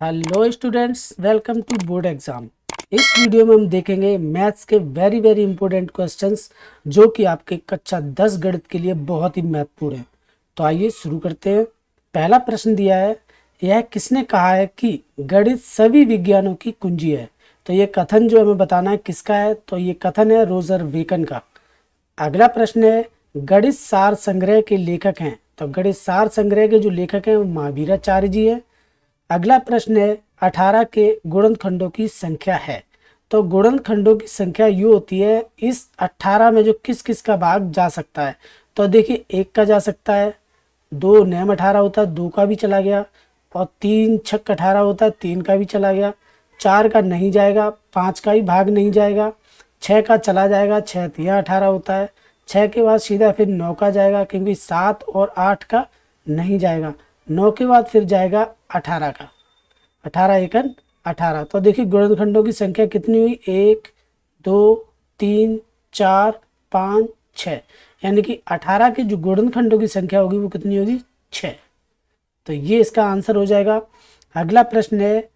Hello students, welcome to board exam. इस video में हम देखेंगे मैथ्स के वेरी इंपॉर्टेंट क्वेश्चंस जो कि आपके कक्षा 10 गणित के लिए बहुत ही महत्वपूर्ण है। तो आइए शुरू करते हैं। पहला प्रश्न दिया है, यह किसने कहा है कि गणित सभी विज्ञानों की कुंजी है। तो ये कथन जो हमें बताना है किसका है, तो ये कथन है रोजर बेकन का। अगला प्रश्न है, गणित सार संग्रह के लेखक हैं। तो गणित सार संग्रह के जो लेखक हैं वो महावीराचार्य जी हैं। अगला प्रश्न है, 18 के गुणनखंडों की संख्या है। तो गुणनखंडों की संख्या यूँ होती है, इस 18 में जो किस किस का भाग जा सकता है। तो देखिए, एक का जा सकता है, दो नैम 18 होता है, दो का भी चला गया, और तीन छक 18 होता है, तीन का भी चला गया, चार का नहीं जाएगा, पाँच का भी भाग नहीं जाएगा, छः का चला जाएगा, छः तिया 18 होता है, छः के बाद सीधा फिर 9 का जाएगा क्योंकि 7 और 8 का नहीं जाएगा, 9 के बाद फिर जाएगा 18 का, 18 एकन 18। तो देखिए गुणनखंडों की संख्या कितनी हुई, 1 2 3 4 5 6, यानी कि 18 के जो गुणनखंडों की संख्या होगी वो कितनी होगी, 6। तो ये इसका आंसर हो जाएगा। अगला प्रश्न है,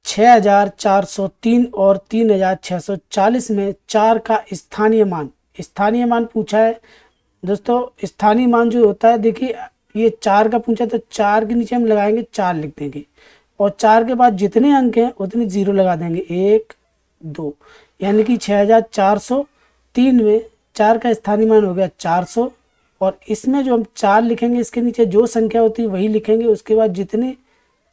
6403 और 3640 में 4 का स्थानीय मान पूछा है। दोस्तों स्थानीय मान जो होता है, देखिए ये 4 का पूछा तो 4 के नीचे हम लगाएंगे 4 लिख देंगे, और 4 के बाद जितने अंक हैं उतने जीरो लगा देंगे, 1 2, यानी कि 6403 में 4 का स्थानीय मान हो गया 400। और इसमें जो हम 4 लिखेंगे इसके नीचे जो संख्या होती है वही लिखेंगे, उसके बाद जितने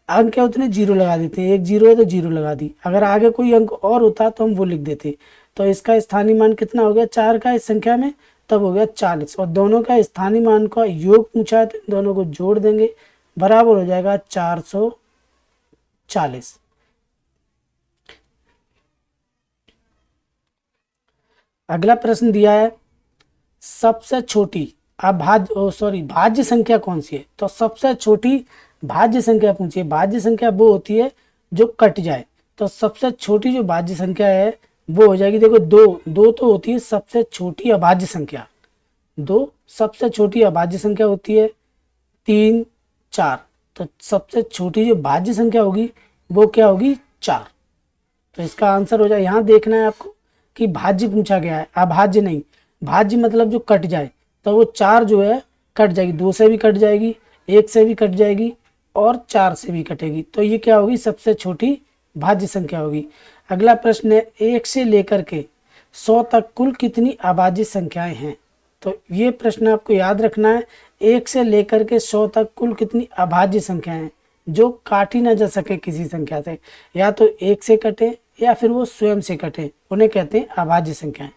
अंक है उतने जीरो लगा देते हैं, एक जीरो है तो जीरो लगा दी, अगर आगे कोई अंक और होता तो हम वो लिख देते। तो इसका स्थानीय मान कितना हो गया 4 का इस संख्या में, तब हो गया 40। और दोनों का स्थानीय मान का योग पूछा है तो दोनों को जोड़ देंगे, बराबर हो जाएगा 440। अगला प्रश्न दिया है, सबसे छोटी भाज्य संख्या कौन सी है। तो सबसे छोटी भाज्य संख्या पूछिए। भाज्य संख्या वो होती है जो कट जाए। तो सबसे छोटी जो भाज्य संख्या है वो हो जाएगी, देखो दो तो होती है सबसे छोटी अभाज्य संख्या, दो सबसे छोटी अभाज्य संख्या होती है, 3 4। तो सबसे छोटी जो भाज्य संख्या होगी वो क्या होगी, 4। तो इसका आंसर हो जाए, यहाँ देखना है आपको कि भाज्य पूछा गया है, अभाज्य नहीं। भाज्य मतलब जो कट जाए, तो वो 4 जो है कट जाएगी, 2 से भी कट जाएगी, 1 से भी कट जाएगी और 4 से भी कटेगी। तो ये क्या होगी, सबसे छोटी भाज्य संख्या होगी। अगला प्रश्न है, 1 से लेकर के 100 तक कुल कितनी अभाज्य संख्याएं हैं। तो ये प्रश्न आपको याद रखना है, 1 से लेकर के 100 तक कुल कितनी अभाज्य संख्याएं हैं जो काटी ना जा सके किसी संख्या से, या तो 1 से कटे या फिर वो स्वयं से कटे, उन्हें कहते हैं अभाज्य संख्याएं।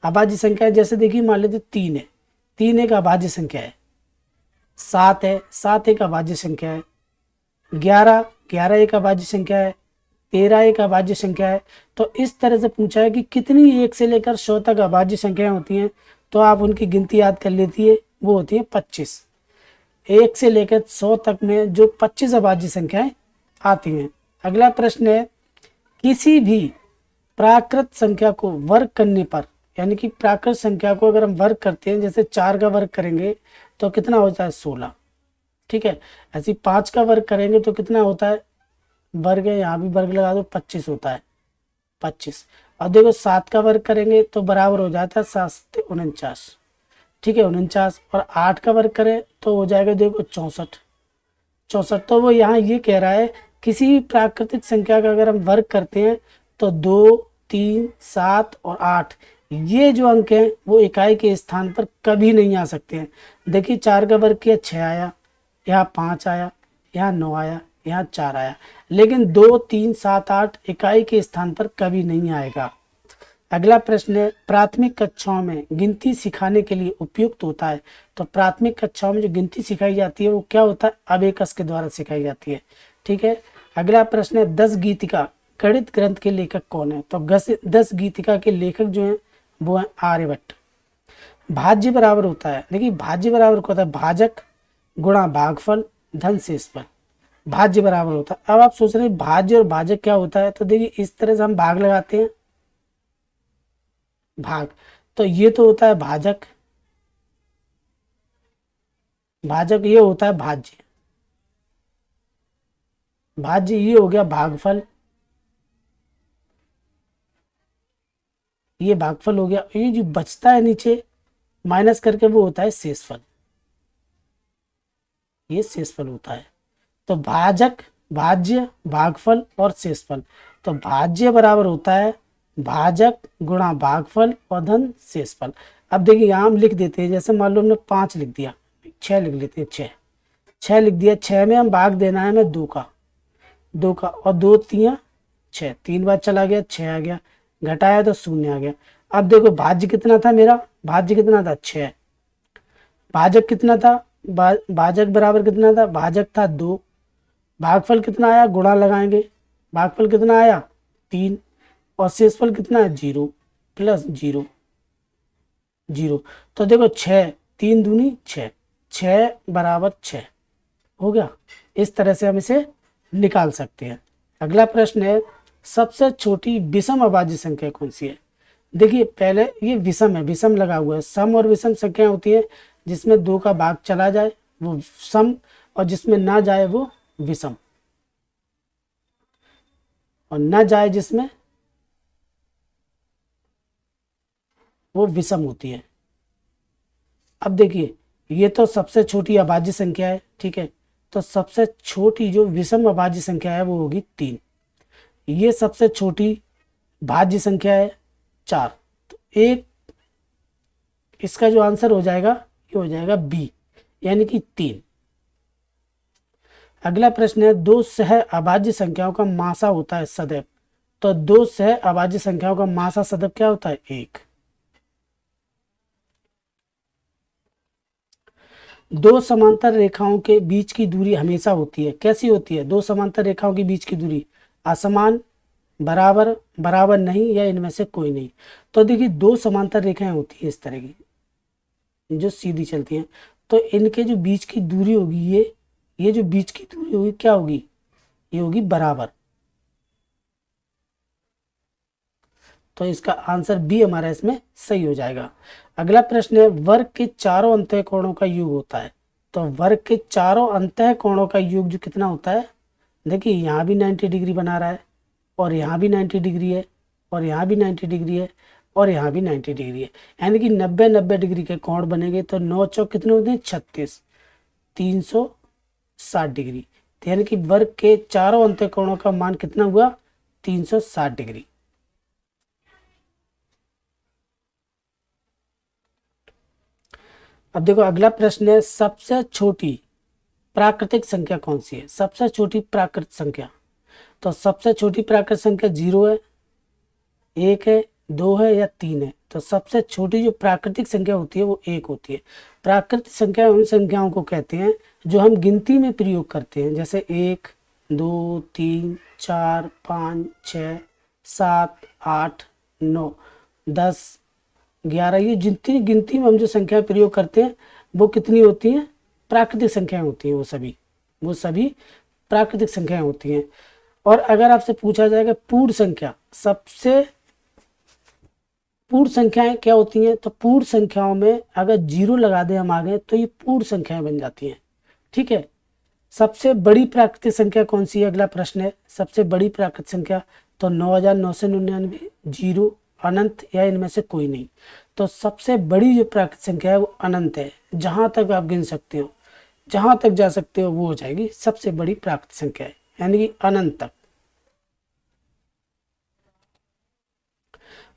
अभाज्य संख्याएं जैसे देखिए, मान लेते 3 है, 3 एक अभाज्य संख्या है, 7 है, 7 एक अभाज्य संख्या है, 11 एक अभाज्य संख्या है, 13 एक अभाज्य संख्या है। तो इस तरह से पूछा है कि कितनी 1 से लेकर 100 तक अभाज्य संख्याएं होती हैं, तो आप उनकी गिनती याद कर लेती है, वो होती है 25। 1 से लेकर 100 तक में जो 25 अभाज्य संख्याएं आती हैं। अगला प्रश्न है, किसी भी प्राकृत संख्या को वर्ग करने पर, यानी कि प्राकृत संख्या को अगर हम वर्ग करते हैं, जैसे 4 का वर्ग करेंगे तो कितना होता है, 16। ठीक है, ऐसे 5 का वर्ग करेंगे तो कितना होता है, वर्ग है यहाँ भी वर्ग लगा दो, 25 होता है, 25। और देखो 7 का वर्ग करेंगे तो बराबर हो जाता है 7 49। ठीक है, 49। और 8 का वर्ग करें तो हो जाएगा देखो 64। तो वो यहाँ ये कह रहा है, किसी भी प्राकृतिक संख्या का अगर हम वर्ग करते हैं तो 2 3 7 और 8 ये जो अंक हैं वो इकाई के स्थान पर कभी नहीं आ सकते हैं। देखिए 4 का वर्ग किया 6 आया, यहाँ 5 आया, यहाँ 9 आया, यहाँ 4 आया, लेकिन 2 3 7 8 इकाई के स्थान पर कभी नहीं आएगा। अगला प्रश्न है, प्राथमिक कक्षाओं में गिनती सिखाने के लिए उपयुक्त होता है। तो प्राथमिक कक्षाओं में जो गिनती सिखाई जाती है वो क्या होता है, अबेकस के द्वारा सिखाई जाती है। ठीक है, अगला प्रश्न है, 10 गीतिका गणित ग्रंथ के लेखक कौन है। तो 10 गीतिका के लेखक जो हैं वो है आर्यभट्ट। भाज्य बराबर होता है, देखिए भाज्य बराबर होता है भाजक गुणा भागफल धन शेषफल, भाज्य बराबर होता है। अब आप सोच रहे हैं भाज्य और भाजक क्या होता है, तो देखिए इस तरह से हम भाग लगाते हैं, भाग, तो ये तो होता है भाजक, भाजक ये होता है भाज्य। भाज्य ये हो गया भागफल, ये भागफल हो गया। ये जो बचता है नीचे माइनस करके वो होता है शेषफल, ये शेषफल होता है। तो भाजक, भाज्य, भागफल और शेषफल। तो भाज्य बराबर होता है भाजक गुणा भागफल और धन शेषफल। अब देखिए यहाँ हम लिख देते हैं, जैसे मान लो हमने 5 लिख दिया, 6 लिख लेते हैं, 6 लिख दिया। 6 में हम भाग देना है हमें 2 का, और 2 3 6, 3 बार चला गया 6 आ गया, घटाया तो 0 आ गया। अब देखो भाज्य कितना था मेरा, भाज्य कितना था 6, भाजक कितना था, भाजक बराबर कितना था, भाजक था 2, भागफल कितना आया, गुणा लगाएंगे, भागफल कितना आया 3, और शेषफल कितना है 0 प्लस 0 0। तो देखो 6 3 दूनी 6, 6 बराबर 6 हो गया। इस तरह से हम इसे निकाल सकते हैं। अगला प्रश्न है सबसे छोटी विषम अभाज्य संख्या कौन सी है। देखिए पहले ये विषम है, विषम लगा हुआ है। सम और विषम संख्या होती है जिसमें 2 का भाग चला जाए वो सम, और जिसमें ना जाए वो विषम, और ना जाए जिसमें वो विषम होती है। अब देखिए ये तो सबसे छोटी अभाज्य संख्या है, ठीक है। तो सबसे छोटी जो विषम अभाज्य संख्या है वो होगी 3। ये सबसे छोटी भाज्य संख्या है 4। तो एक इसका जो आंसर हो जाएगा ये हो जाएगा बी, यानी कि 3। अगला प्रश्न है दो सह अभाज्य संख्याओं का मासा होता है सदैव। तो दो सह अभाज्य संख्याओं का मासा सदैव क्या होता है 1। दो समांतर रेखाओं के बीच की दूरी हमेशा होती है, कैसी होती है, दो समांतर रेखाओं के बीच की दूरी असमान, बराबर, बराबर नहीं, या इनमें से कोई नहीं। तो देखिए दो समांतर रेखाएं होती है इस तरह की जो सीधी चलती हैं, तो इनके जो बीच की दूरी होगी ये जो बीच की दूरी होगी क्या होगी, ये होगी बराबर। तो इसका आंसर बी हमारा इसमें सही हो जाएगा। अगला प्रश्न है वर्ग के चारों अंतः कोणों का योग होता है। तो वर्ग के चारों अंतः कोणों का योग जो कितना होता है, देखिए यहाँ भी 90 डिग्री बना रहा है, और यहाँ भी 90 डिग्री है, और यहाँ भी 90 डिग्री है, और यहाँ भी 90 डिग्री है, यानी कि 90 डिग्री के कोण बनेंगे। तो 9 चौक कितने होते हैं 36, 360 डिग्री। तो यानी कि वर्ग के चारों अंतः कोणों का मान कितना हुआ 360 डिग्री। अब देखो अगला प्रश्न है सबसे छोटी प्राकृतिक संख्या कौन सी है। सबसे छोटी प्राकृतिक संख्या, तो सबसे छोटी प्राकृतिक संख्या 0 है, 1 है, 2 है या 3 है। तो सबसे छोटी जो प्राकृतिक संख्या होती है वो 1 होती है। प्राकृतिक संख्या उन संख्याओं को कहते हैं जो हम गिनती में प्रयोग करते हैं, जैसे 1 2 3 4 5 6 7 8 9 10 11, ये जितनी गिनती में हम जो संख्या प्रयोग करते हैं वो कितनी होती हैं, प्राकृतिक संख्याएं होती हैं। वो सभी प्राकृतिक संख्याएं होती हैं। और अगर आपसे पूछा जाएगा पूर्ण संख्या, सबसे पूर्ण संख्याएं क्या होती हैं, तो पूर्ण संख्याओं में अगर 0 लगा दें हम आगे तो ये पूर्ण संख्याएं बन जाती हैं, ठीक है। सबसे बड़ी प्राकृतिक संख्या कौन सी है, अगला प्रश्न है सबसे बड़ी प्राकृतिक संख्या। तो 9999, 0, अनंत या इनमें से कोई नहीं। तो सबसे बड़ी जो प्राकृतिक संख्या है वो अनंत है, जहां तक आप गिन सकते हो, जहां तक जा सकते हो वो हो जाएगी सबसे बड़ी प्राकृतिक संख्या है, यानी कि अनंत तक।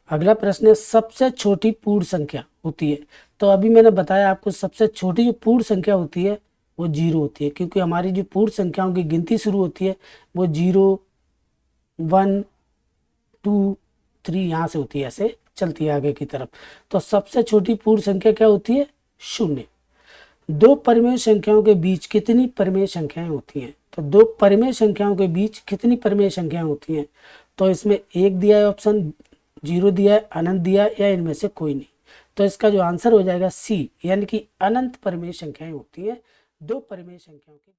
अगला प्रश्न है सबसे छोटी पूर्ण संख्या होती है। तो अभी मैंने बताया आपको सबसे छोटी जो पूर्ण संख्या होती है वो 0 होती है, क्योंकि हमारी जो पूर्ण संख्याओं की गिनती शुरू होती है वो 0 1 2 3 यहाँ से होती है, ऐसे चलती है आगे की तरफ। तो सबसे छोटी पूर्ण संख्या क्या होती है 0। दो परिमेय संख्याओं के बीच कितनी परिमेय संख्याएं होती हैं। तो दो परिमेय संख्याओं के बीच कितनी परिमेय संख्याएं होती हैं, तो इसमें 1 दिया है ऑप्शन, 0 दिया है, अनंत दिया है, या इनमें से कोई नहीं। तो इसका जो आंसर हो जाएगा सी, यानी कि अनंत परिमेय संख्याएं होती हैं दो परिमेय संख्याओं के।